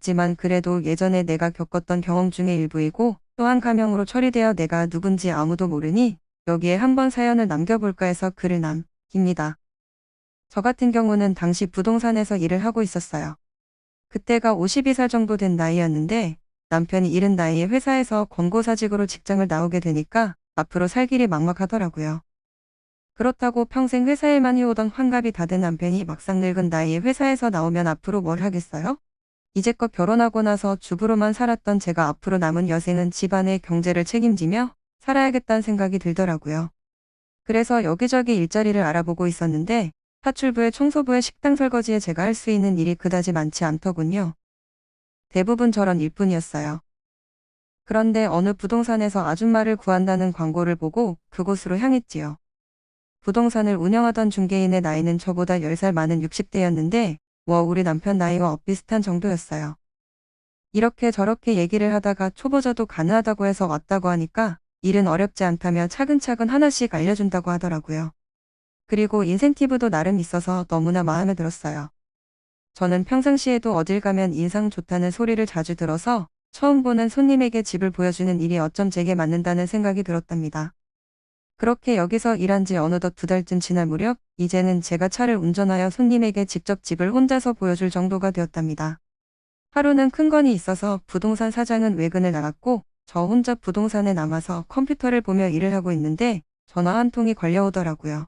하지만 그래도 예전에 내가 겪었던 경험 중의 일부이고 또한 가명으로 처리되어 내가 누군지 아무도 모르니 여기에 한번 사연을 남겨볼까 해서 글을 남깁니다. 저 같은 경우는 당시 부동산에서 일을 하고 있었어요. 그때가 52살 정도 된 나이였는데 남편이 이른 나이에 회사에서 권고사직으로 직장을 나오게 되니까 앞으로 살 길이 막막하더라고요. 그렇다고 평생 회사 일만 해오던 환갑이 다 된 남편이 막상 늙은 나이에 회사에서 나오면 앞으로 뭘 하겠어요? 이제껏 결혼하고 나서 주부로만 살았던 제가 앞으로 남은 여생은 집안의 경제를 책임지며 살아야겠다는 생각이 들더라고요. 그래서 여기저기 일자리를 알아보고 있었는데 사출부에 청소부에 식당 설거지에 제가 할 수 있는 일이 그다지 많지 않더군요. 대부분 저런 일뿐이었어요. 그런데 어느 부동산에서 아줌마를 구한다는 광고를 보고 그곳으로 향했지요. 부동산을 운영하던 중개인의 나이는 저보다 10살 많은 60대였는데 우리 남편 나이와 엇비슷한 정도였어요. 이렇게 저렇게 얘기를 하다가 초보자도 가능하다고 해서 왔다고 하니까 일은 어렵지 않다며 차근차근 하나씩 알려준다고 하더라고요. 그리고 인센티브도 나름 있어서 너무나 마음에 들었어요. 저는 평상시에도 어딜 가면 인상 좋다는 소리를 자주 들어서 처음 보는 손님에게 집을 보여주는 일이 어쩜 제게 맞는다는 생각이 들었답니다. 그렇게 여기서 일한 지 어느덧 2달쯤 지날 무렵 이제는 제가 차를 운전하여 손님에게 직접 집을 혼자서 보여줄 정도가 되었답니다. 하루는 큰 건이 있어서 부동산 사장은 외근을 나갔고 저 혼자 부동산에 남아서 컴퓨터를 보며 일을 하고 있는데 전화 한 통이 걸려오더라고요.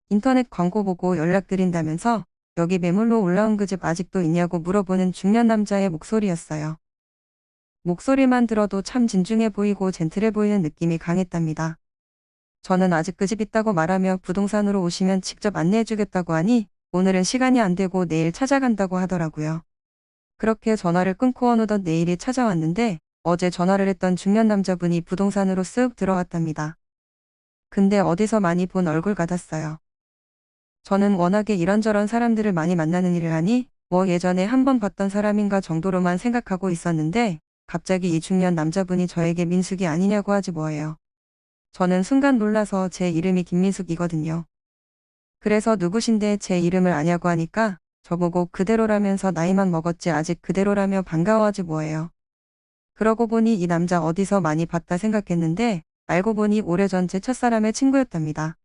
인터넷 광고 보고 연락드린다면서 여기 매물로 올라온 그 집 아직도 있냐고 물어보는 중년 남자의 목소리였어요. 목소리만 들어도 참 진중해 보이고 젠틀해 보이는 느낌이 강했답니다. 저는 아직 그 집 있다고 말하며 부동산으로 오시면 직접 안내해주겠다고 하니 오늘은 시간이 안 되고 내일 찾아간다고 하더라고요. 그렇게 전화를 끊고 어느덧 내일이 찾아왔는데 어제 전화를 했던 중년 남자분이 부동산으로 쓱 들어왔답니다. 근데 어디서 많이 본 얼굴 같았어요. 저는 워낙에 이런저런 사람들을 많이 만나는 일을 하니 예전에 한번 봤던 사람인가 정도로만 생각하고 있었는데 갑자기 이 중년 남자분이 저에게 민숙이 아니냐고 하지 뭐예요. 저는 순간 놀라서 제 이름이 김민숙이거든요. 그래서 누구신데 제 이름을 아냐고 하니까 저보고 그대로라면서 나이만 먹었지 아직 그대로라며 반가워하지 뭐예요. 그러고 보니 이 남자 어디서 많이 봤다 생각했는데 알고 보니 오래전 제 첫사람의 친구였답니다.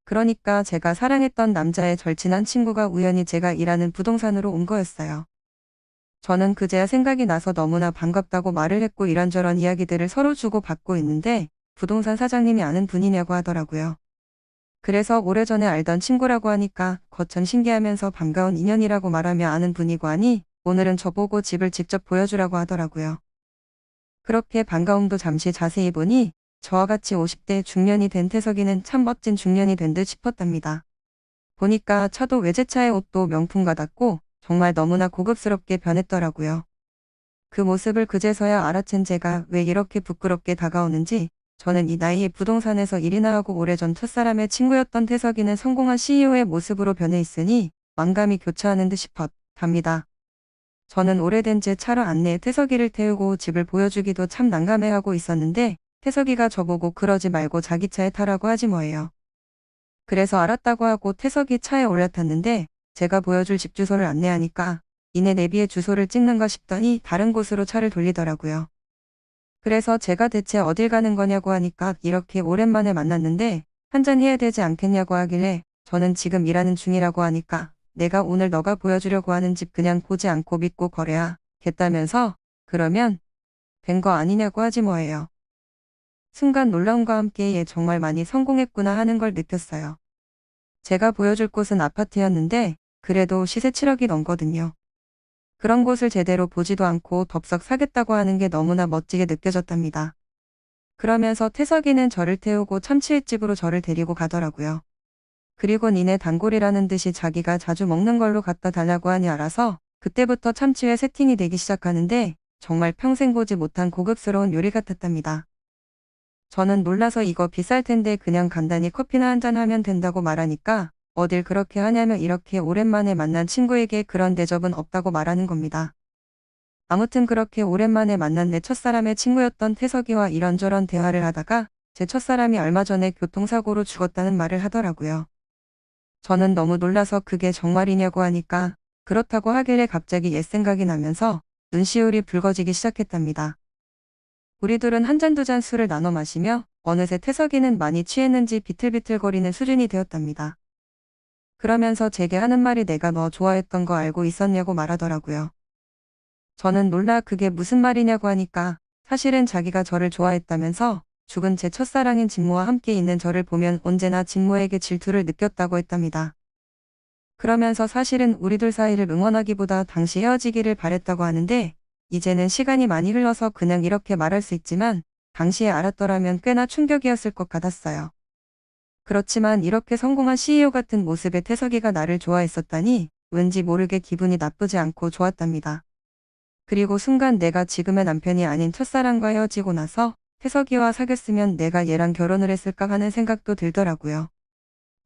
그러니까 제가 사랑했던 남자의 절친한 친구가 우연히 제가 일하는 부동산으로 온 거였어요. 저는 그제야 생각이 나서 너무나 반갑다고 말을 했고 이런저런 이야기들을 서로 주고받고 있는데 부동산 사장님이 아는 분이냐고 하더라고요. 그래서 오래전에 알던 친구라고 하니까 거참 신기하면서 반가운 인연이라고 말하며 아는 분이고 하니 오늘은 저보고 집을 직접 보여주라고 하더라고요. 그렇게 반가움도 잠시 자세히 보니 저와 같이 50대 중년이 된 태석이는 참 멋진 중년이 된 듯 싶었답니다. 보니까 차도 외제차에 옷도 명품 같았고 정말 너무나 고급스럽게 변했더라고요. 그 모습을 그제서야 알아챈 제가 왜 이렇게 부끄럽게 다가오는지 저는 이 나이에 부동산에서 일이나 하고 오래전 첫사람의 친구였던 태석이는 성공한 CEO의 모습으로 변해 있으니 만감이 교차하는 듯 싶었답니다. 저는 오래된 제 차로 안내해 태석이를 태우고 집을 보여주기도 참 난감해하고 있었는데 태석이가 저보고 그러지 말고 자기 차에 타라고 하지 뭐예요. 그래서 알았다고 하고 태석이 차에 올라탔는데 제가 보여줄 집 주소를 안내하니까 이내 내비에 주소를 찍는가 싶더니 다른 곳으로 차를 돌리더라고요. 그래서 제가 대체 어딜 가는 거냐고 하니까 이렇게 오랜만에 만났는데 한잔 해야 되지 않겠냐고 하길래 저는 지금 일하는 중이라고 하니까 내가 오늘 너가 보여주려고 하는 집 그냥 보지 않고 믿고 거래하겠다면서 그러면 된 거 아니냐고 하지 뭐예요. 순간 놀라움과 함께 얘 정말 많이 성공했구나 하는 걸 느꼈어요. 제가 보여줄 곳은 아파트였는데 그래도 시세 7억이 넘거든요. 그런 곳을 제대로 보지도 않고 덥석 사겠다고 하는 게 너무나 멋지게 느껴졌답니다. 그러면서 태석이는 저를 태우고 참치집으로 저를 데리고 가더라고요. 그리고 니네 단골이라는 듯이 자기가 자주 먹는 걸로 갖다 달라고 하니 알아서 그때부터 참치회 세팅이 되기 시작하는데 정말 평생 보지 못한 고급스러운 요리 같았답니다. 저는 놀라서 이거 비쌀 텐데 그냥 간단히 커피나 한잔 하면 된다고 말하니까 어딜 그렇게 하냐며 이렇게 오랜만에 만난 친구에게 그런 대접은 없다고 말하는 겁니다. 아무튼 그렇게 오랜만에 만난 내 첫사람의 친구였던 태석이와 이런저런 대화를 하다가 제 첫사람이 얼마 전에 교통사고로 죽었다는 말을 하더라고요. 저는 너무 놀라서 그게 정말이냐고 하니까 그렇다고 하길래 갑자기 옛 생각이 나면서 눈시울이 붉어지기 시작했답니다. 우리 둘은 한 잔 두 잔 술을 나눠 마시며 어느새 태석이는 많이 취했는지 비틀비틀거리는 수준이 되었답니다. 그러면서 제게 하는 말이 내가 너 좋아했던 거 알고 있었냐고 말하더라고요. 저는 놀라 그게 무슨 말이냐고 하니까 사실은 자기가 저를 좋아했다면서 죽은 제 첫사랑인 진모와 함께 있는 저를 보면 언제나 진모에게 질투를 느꼈다고 했답니다. 그러면서 사실은 우리 둘 사이를 응원하기보다 당시 헤어지기를 바랬다고 하는데 이제는 시간이 많이 흘러서 그냥 이렇게 말할 수 있지만 당시에 알았더라면 꽤나 충격이었을 것 같았어요. 그렇지만 이렇게 성공한 CEO 같은 모습의 태석이가 나를 좋아했었다니 왠지 모르게 기분이 나쁘지 않고 좋았답니다. 그리고 순간 내가 지금의 남편이 아닌 첫사랑과 헤어지고 나서 태석이와 사귀었으면 내가 얘랑 결혼을 했을까 하는 생각도 들더라고요.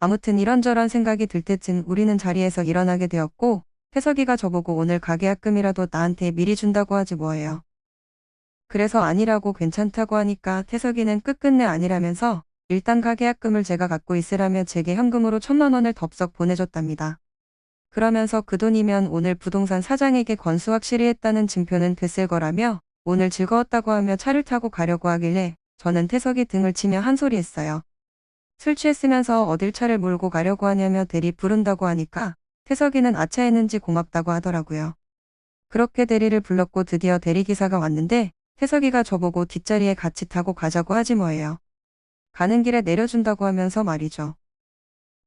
아무튼 이런저런 생각이 들 때쯤 우리는 자리에서 일어나게 되었고 태석이가 저보고 오늘 가계약금이라도 나한테 미리 준다고 하지 뭐예요. 그래서 아니라고 괜찮다고 하니까 태석이는 끝끝내 아니라면서 일단 가계약금을 제가 갖고 있으라며 제게 현금으로 1,000만 원을 덥석 보내줬답니다. 그러면서 그 돈이면 오늘 부동산 사장에게 건수 확실히 했다는 증표는 됐을 거라며 오늘 즐거웠다고 하며 차를 타고 가려고 하길래 저는 태석이 등을 치며 한 소리 했어요. 술 취했으면서 어딜 차를 몰고 가려고 하냐며 대리 부른다고 하니까 태석이는 아차했는지 고맙다고 하더라고요. 그렇게 대리를 불렀고 드디어 대리기사가 왔는데 태석이가 저보고 뒷자리에 같이 타고 가자고 하지 뭐예요. 가는 길에 내려준다고 하면서 말이죠.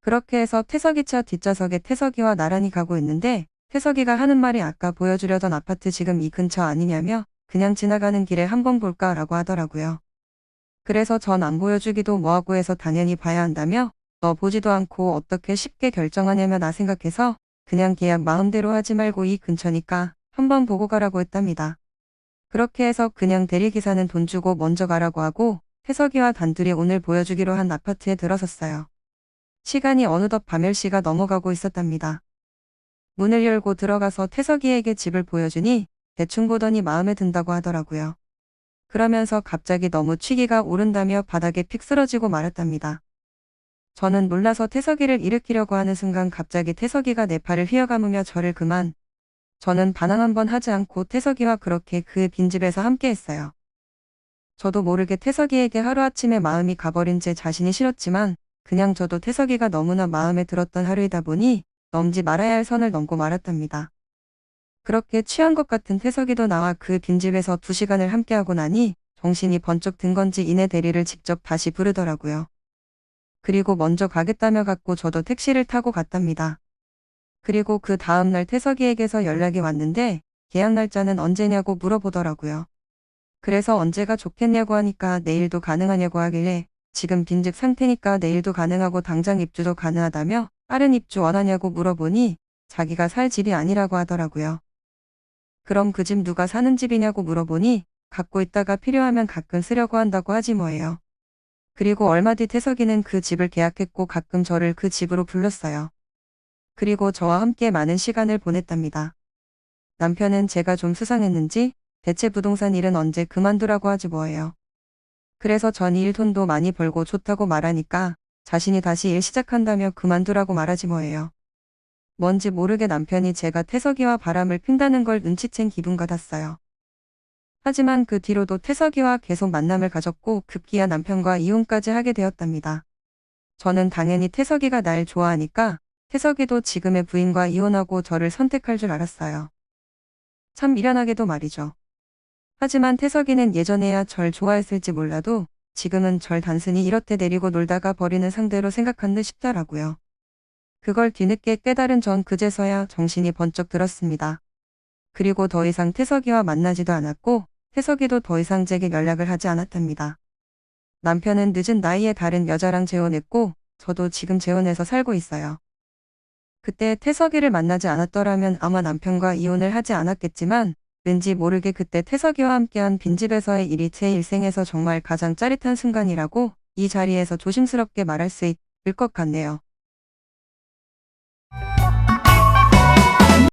그렇게 해서 태석이 차 뒷좌석에 태석이와 나란히 가고 있는데 태석이가 하는 말이 아까 보여주려던 아파트 지금 이 근처 아니냐며 그냥 지나가는 길에 한번 볼까 라고 하더라고요. 그래서 전 안 보여주기도 뭐하고 해서 당연히 봐야 한다며 너 보지도 않고 어떻게 쉽게 결정하냐며 나 생각해서 그냥 계약 마음대로 하지 말고 이 근처니까 한번 보고 가라고 했답니다. 그렇게 해서 그냥 대리기사는 돈 주고 먼저 가라고 하고 태석이와 단둘이 오늘 보여주기로 한 아파트에 들어섰어요. 시간이 어느덧 밤 10시가 넘어가고 있었답니다. 문을 열고 들어가서 태석이에게 집을 보여주니 대충 보더니 마음에 든다고 하더라고요. 그러면서 갑자기 너무 취기가 오른다며 바닥에 픽 쓰러지고 말았답니다. 저는 놀라서 태석이를 일으키려고 하는 순간 갑자기 태석이가 내 팔을 휘어감으며 저를 그만. 저는 반항 한번 하지 않고 태석이와 그렇게 그 빈집에서 함께 했어요. 저도 모르게 태석이에게 하루아침에 마음이 가버린 제 자신이 싫었지만 그냥 저도 태석이가 너무나 마음에 들었던 하루이다 보니 넘지 말아야 할 선을 넘고 말았답니다. 그렇게 취한 것 같은 태석이도 나와 그 빈집에서 2시간을 함께하고 나니 정신이 번쩍 든 건지 이내 대리를 직접 다시 부르더라고요. 그리고 먼저 가겠다며 갔고 저도 택시를 타고 갔답니다. 그리고 그 다음날 태석이에게서 연락이 왔는데 계약 날짜는 언제냐고 물어보더라고요. 그래서 언제가 좋겠냐고 하니까 내일도 가능하냐고 하길래 지금 빈집 상태니까 내일도 가능하고 당장 입주도 가능하다며 빠른 입주 원하냐고 물어보니 자기가 살 집이 아니라고 하더라고요. 그럼 그 집 누가 사는 집이냐고 물어보니 갖고 있다가 필요하면 가끔 쓰려고 한다고 하지 뭐예요. 그리고 얼마 뒤 태석이는 그 집을 계약했고 가끔 저를 그 집으로 불렀어요. 그리고 저와 함께 많은 시간을 보냈답니다. 남편은 제가 좀 수상했는지 대체 부동산 일은 언제 그만두라고 하지 뭐예요. 그래서 전 일 돈도 많이 벌고 좋다고 말하니까 자신이 다시 일 시작한다며 그만두라고 말하지 뭐예요. 뭔지 모르게 남편이 제가 태석이와 바람을 핀다는 걸 눈치챈 기분 같았어요. 하지만 그 뒤로도 태석이와 계속 만남을 가졌고 급기야 남편과 이혼까지 하게 되었답니다. 저는 당연히 태석이가 날 좋아하니까 태석이도 지금의 부인과 이혼하고 저를 선택할 줄 알았어요. 참 미련하게도 말이죠. 하지만 태석이는 예전에야 절 좋아했을지 몰라도 지금은 절 단순히 이렇게 데리고 놀다가 버리는 상대로 생각한 듯 싶더라고요. 그걸 뒤늦게 깨달은 전 그제서야 정신이 번쩍 들었습니다. 그리고 더 이상 태석이와 만나지도 않았고 태석이도 더 이상 제게 연락을 하지 않았답니다. 남편은 늦은 나이에 다른 여자랑 재혼했고 저도 지금 재혼해서 살고 있어요. 그때 태석이를 만나지 않았더라면 아마 남편과 이혼을 하지 않았겠지만 왠지 모르게 그때 태석이와 함께한 빈집에서의 일이 제 일생에서 정말 가장 짜릿한 순간이라고 이 자리에서 조심스럽게 말할 수 있을 것 같네요.